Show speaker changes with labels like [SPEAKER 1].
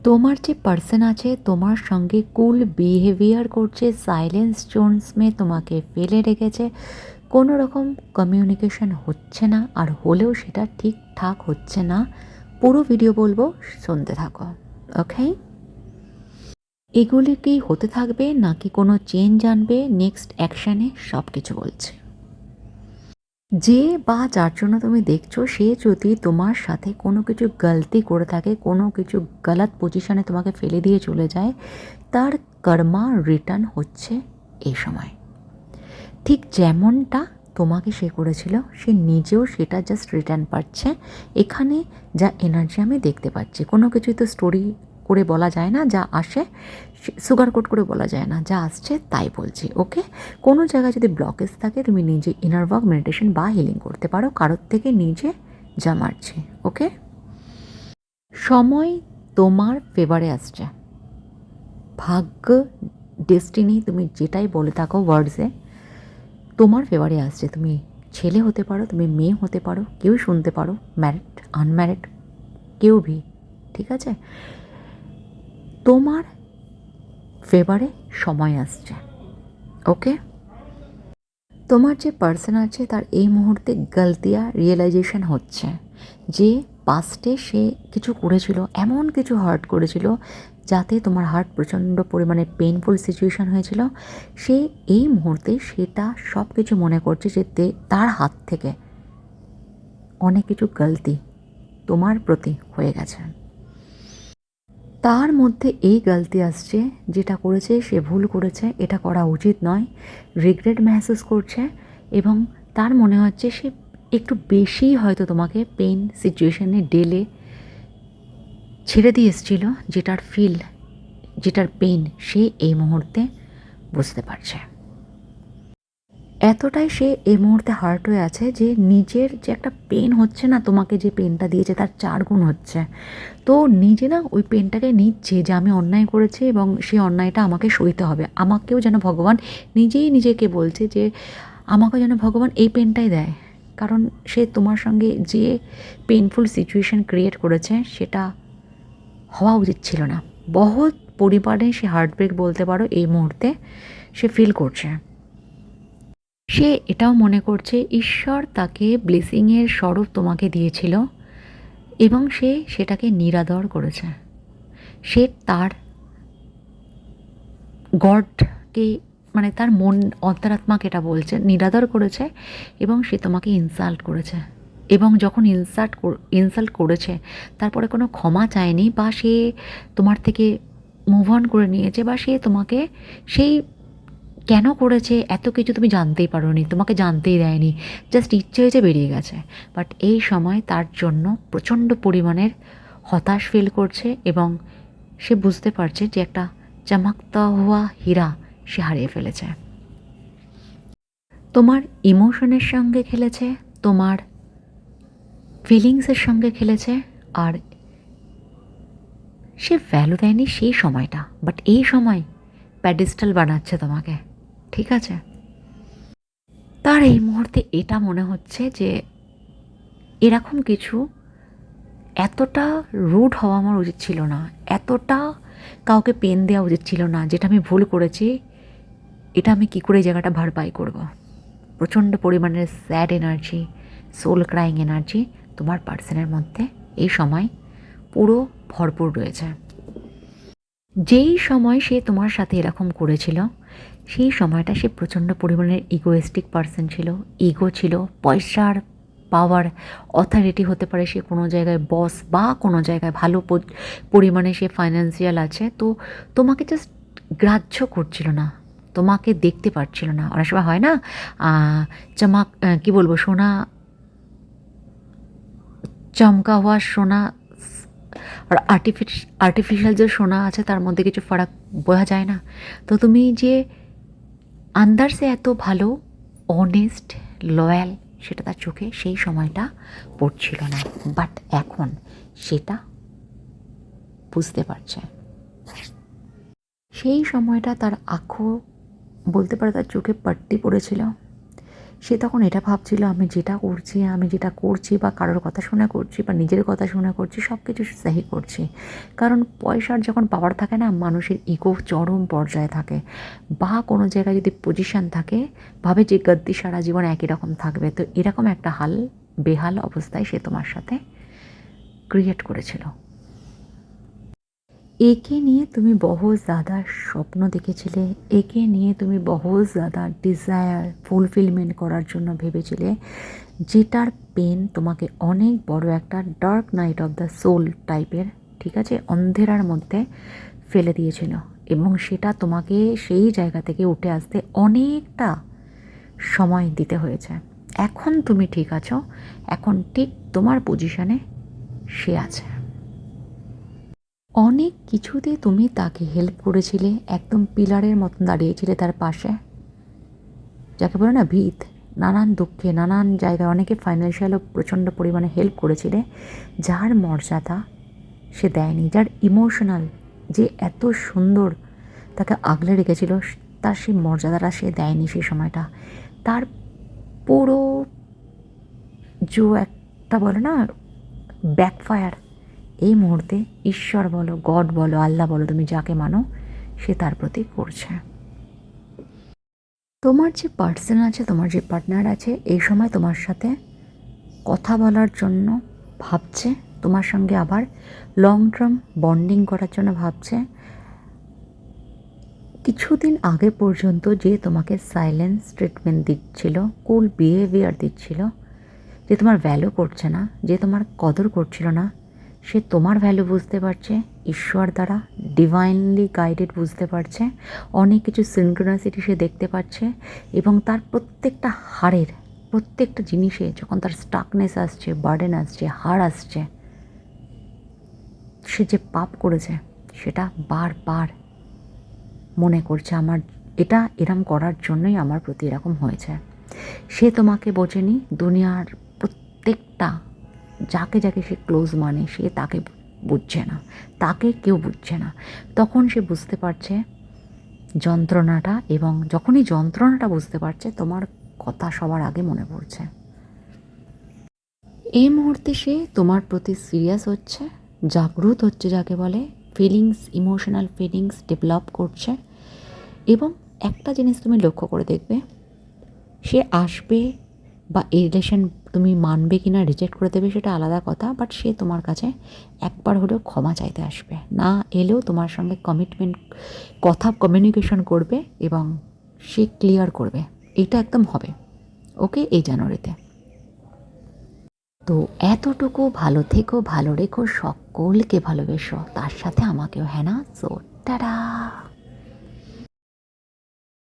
[SPEAKER 1] তোমার যে পার্সন আছে তোমার সঙ্গে কুল বিহেভিয়ার করছে, সাইলেন্স জোনস মে তোমাকে ফেলে রেখেছে, কোনো রকম কমিউনিকেশন হচ্ছে না, আর হলেও সেটা ঠিকঠাক হচ্ছে না। পুরো ভিডিও বলবো, শুনতে থাকো। ওকে, এগুলি কি হতে থাকবে নাকি কোনো চেঞ্জ আনবে নেক্সট অ্যাকশানে, সব কিছু বলছে। যে বা যার জন্য তুমি দেখছো সে যদি তোমার সাথে কোনো কিছু গলতি করে থাকে, কোনো কিছু গলত পজিশনে তোমাকে ফেলে দিয়ে চলে যায়, তার কর্মা রিটার্ন হচ্ছে এই সময়। ঠিক যেমনটা তোমাকে সে করেছিল, সে নিজেও সেটা জাস্ট রিটার্ন পাচ্ছে। এখানে যা এনার্জি আমি দেখতে পাচ্ছি, কোনো কিছুই তো স্টোরি করে বলা যায় না, যা আসে সুগার কোট করে বলা যায় না, যা আসছে তাই বলছি। ওকে, কোনো জায়গায় যদি ব্লকেজ থাকে তুমি নিজে ইনার ওয়ার্ক, মেডিটেশন বা হিলিং করতে পারো, কারোর থেকে নিজে যা মারছি। ওকে, সময় তোমার ফেভারে আসছে, ভাগ্য, ডেস্টিনি, তুমি যেটাই বলে থাকো ওয়ার্ডসে, তোমার ফেভারে আসছে। তুমি ছেলে হতে পারো, তুমি মেয়ে হতে পারো, কেউ শুনতে পারো, ম্যারিড আনম্যারিড কেউ ভি, ঠিক আছে, তোমার ফেভারে সময় আসছে। ওকে, তোমার যে পার্সন আছে তার এই মুহূর্তে গলতিয়া রিয়েলাইজেশন হচ্ছে যে পাস্টে সে কিছু করেছিল, এমন কিছু হার্ট করেছিল যাতে তোমার হার্ট প্রচণ্ড পরিমাণে পেইনফুল সিচুয়েশান হয়েছিল। সে এই মুহূর্তে সেটা সব কিছু মনে করছে যে তার হাত থেকে অনেক কিছু গলতি তোমার প্রতি হয়ে গেছে। তার মধ্যে এই গলতি আসছে, যেটা করেছে সে ভুল করেছে, এটা করা উচিত নয়, রিগ্রেট মেহসুস করছে, এবং তার মনে হচ্ছে সে একটু বেশিই হয়তো তোমাকে পেইন সিচুয়েশনে ডেলে ছেড়ে দিয়ে এসেছিল, যেটার ফিল, যেটার পেইন সে এই মুহূর্তে বুঝতে পারছে। এতটাই সে এই মুহূর্তে হার্ট হয়ে আছে যে নিজের যে একটা পেন হচ্ছে না, তোমাকে যে পেনটা দিয়েছে তার 4 গুণ হচ্ছে। তো নিজে না ওই পেনটাকে নিচ্ছে যে আমি অন্যায় করেছি এবং সেই অন্যায়টা আমাকে সইতে হবে। আমাকেও যেন ভগবান, নিজেই নিজেকে বলছে যে আমাকেও যেন ভগবান এই পেনটাই দেয়, কারণ সে তোমার সঙ্গে যে পেনফুল সিচুয়েশান ক্রিয়েট করেছে সেটা হওয়া উচিত ছিল না। বহুত পরিমাণে সে হার্টব্রেক বলতে পারো এই মুহূর্তে সে ফিল করছে। সে এটাও মনে করছে ঈশ্বর তাকে ব্লেসিংয়ের স্বরূপ তোমাকে দিয়েছিল এবং সে সেটাকে নিরাদর করেছে। সে তার গডকে, মানে তার মন, অন্তরাত্মাকে এটা বলছে, নিরাদর করেছে, এবং সে তোমাকে ইনসাল্ট করেছে। এবং যখন ইনসাল্ট করেছে তারপরে কোনো ক্ষমা চায়নি, বা সে তোমার থেকে মুভ অন করে নিয়েছে, বা সে তোমাকে সেই কেন করেছে এত কিছু তুমি জানতেই পারোনি, তোমাকে জানতেই দেয়নি, জাস্ট ইচ্ছে হয়েছে বেরিয়ে গেছে। বাট এই সময় তার জন্য প্রচণ্ড পরিমাণের হতাশ ফিল করছে, এবং সে বুঝতে পারছে যে একটা চমকতা হুয়া হীরা সে হারিয়ে ফেলেছে। তোমার ইমোশনের সঙ্গে খেলেছে, তোমার ফিলিংসের সঙ্গে খেলেছে, আর সে ভ্যালু দেয়নি সেই সময়টা, বাট এই সময় প্যাডেস্টাল বানাচ্ছে তোমাকে, ঠিক আছে। তার এই মুহূর্তে এটা মনে হচ্ছে যে এরকম কিছু, এতটা রুড হওয়া আমার উচিত ছিল না, এতটা কাউকে পেন দেওয়া উচিত ছিল না, যেটা আমি ভুল করেছি, এটা আমি কী করে এই জায়গাটা ভরপাই করব। প্রচণ্ড পরিমাণের sad energy, soul crying energy তোমার পার্সনের মধ্যে এই সময় পুরো ভরপুর রয়েছে। যেই সময় সে তোমার সাথে এরকম করেছিল সেই সময়টা সে প্রচণ্ড পরিমাণের ইগোয়েস্টিক পার্সন ছিল, ইগো ছিল, পয়সার পাওয়ার, অথরিটি হতে পারে, সে কোনো জায়গায় বস, বা কোনো জায়গায় ভালো পরিমাণে সে ফাইন্যান্সিয়াল আছে, তো তোমাকে জাস্ট গ্রাহ্য করছিল না, তোমাকে দেখতে পারছিল না। অনেক সময় হয় না, চমাক কী বলবো, সোনা, চমকা হওয়া সোনা আর আর্টিফিশিয়াল যে সোনা আছে তার মধ্যে কিছু ফারাক বোঝা যায় না। তো তুমি যে আন্দার সে এত ভালো, অনেস্ট, লয়াল, সেটা তার চোখে সেই সময়টা পড়ছিল না, বাট এখন সেটা বুঝতে পারছে। সেই সময়টা তার আঁখো, বলতে পারে তার চোখে পাট্টি পড়েছিল, সে তখন এটা ভাবছিল আমি যেটা করছি বা কারোর কথা শুনে করছি বা নিজের কথা শুনে করছি, সব কিছু সহি করছি। কারণ পয়সার যখন পাওয়ার থাকে না, মানুষের ইগো চরম পর্যায়ে থাকে, বা কোনো জায়গায় যদি পজিশান থাকে, ভাবে যে গদ্দি সারা জীবন একই রকম থাকবে। তো এরকম একটা বেহাল অবস্থায় সে তোমার সাথে ক্রিয়েট করেছিল। একে নিয়ে তুমি বহুত ज़्यादा স্বপ্ন দেখেছিলে, একে নিয়ে তুমি বহুত ज़्यादा ডিজায়ার ফুলফিলমেন্ট করার জন্য ভেবেছিলে, যেটার পেন তোমাকে অনেক বড় একটা dark night of the soul টাইপের, ঠিক আছে, অন্ধেরার মধ্যে ফেলে দিয়েছিল। এবং সেটা তোমাকে সেই জায়গা থেকে উঠে আসতে অনেকটা সময় দিতে হয়েছে। এখন তুমি ঠিক আছো, এখন ঠিক তোমার পজিশনে সে আছে। অনেক কিছুতে তুমি তাকে হেল্প করেছিলে, একদম পিলারের মতন দাঁড়িয়েছিলে তার পাশে, যাকে বলে না ভিত। নানান দুঃখে নানান জায়গায় অনেকে ফাইন্যান্সিয়ালও প্রচণ্ড পরিমাণে হেল্প করেছিলে, যার মর্যাদা সে দেয়নি, যার ইমোশনাল যে এত সুন্দর তাকে আগলে রেখেছিল, তার সেই মর্যাদাটা সে দেয়নি সেই সময়টা। তার পুরো একটা বলে না ব্যাকফায়ার, এই মুহূর্তে ঈশ্বর বলো, গড বলো, আল্লাহ বলো, তুমি যাকে মানো, সে তার প্রতি করছে। তোমার যে পার্সন আছে, তোমার যে পার্টনার আছে, এই সময় তোমার সাথে কথা বলার জন্য ভাবছে, তোমার সঙ্গে আবার লং টার্ম বন্ডিং করার জন্য ভাবছে। কিছুদিন আগে পর্যন্ত যে তোমাকে সাইলেন্স ট্রিটমেন্ট দিচ্ছিল, কুল বিহেভিয়ার দিচ্ছিল, যে তোমার ভ্যালু করছে না, যে তোমার কদর করছিল না, সে তোমার ভ্যালু বুঝতে পারছে, ঈশ্বর দ্বারা ডিভাইনলি গাইডেড বুঝতে পারছে, অনেক কিছু সিনক্রোনাসিটি সে দেখতে পাচ্ছে। এবং তার প্রত্যেকটা হাড়ের প্রত্যেকটা জিনিসে যখন তার স্টাকনেস আসছে, বার্ডেন আসছে, হাড় আসছে, সে যে পাপ করেছে সেটা বারবার মনে করছে, আমার এটা এরম করার জন্যই আমার প্রতি এরকম হয়েছে। সে তোমাকে বোঝেনি, দুনিয়ার প্রত্যেকটা যাকে যাকে সে ক্লোজ মানে সে তাকে বুঝছে না, তাকে কেউ বুঝছে না। তখন সে বুঝতে পারছে যন্ত্রণাটা, এবং যখনই যন্ত্রণাটা বুঝতে পারছে, তোমার কথা সবার আগে মনে পড়ছে। এই মুহূর্তে সে তোমার প্রতি সিরিয়াস হচ্ছে, জাগ্রত হচ্ছে, যাকে বলে ফিলিংস, ইমোশনাল ফিলিংস ডেভেলপ করছে। এবং একটা জিনিস তুমি লক্ষ্য করে দেখবে, সে আসবে বা এই রিলেশন তুমি মানবে কি না, রিজেক্ট করে দেবে সেটা আলাদা কথা, বাট সে তোমার কাছে একবার হলেও ক্ষমা চাইতে আসবে, না এলেও তোমার সঙ্গে কমিউনিকেশন করবে এবং সে ক্লিয়ার করবে। এটা একদম হবে, ওকে, এই জানুয়ারিতে। তো এতটুকু ভালো থেকো, ভালো রেখো, সকলকে ভালোবেসো, তার সাথে আমাকেও, হ্যাঁ না? So tata.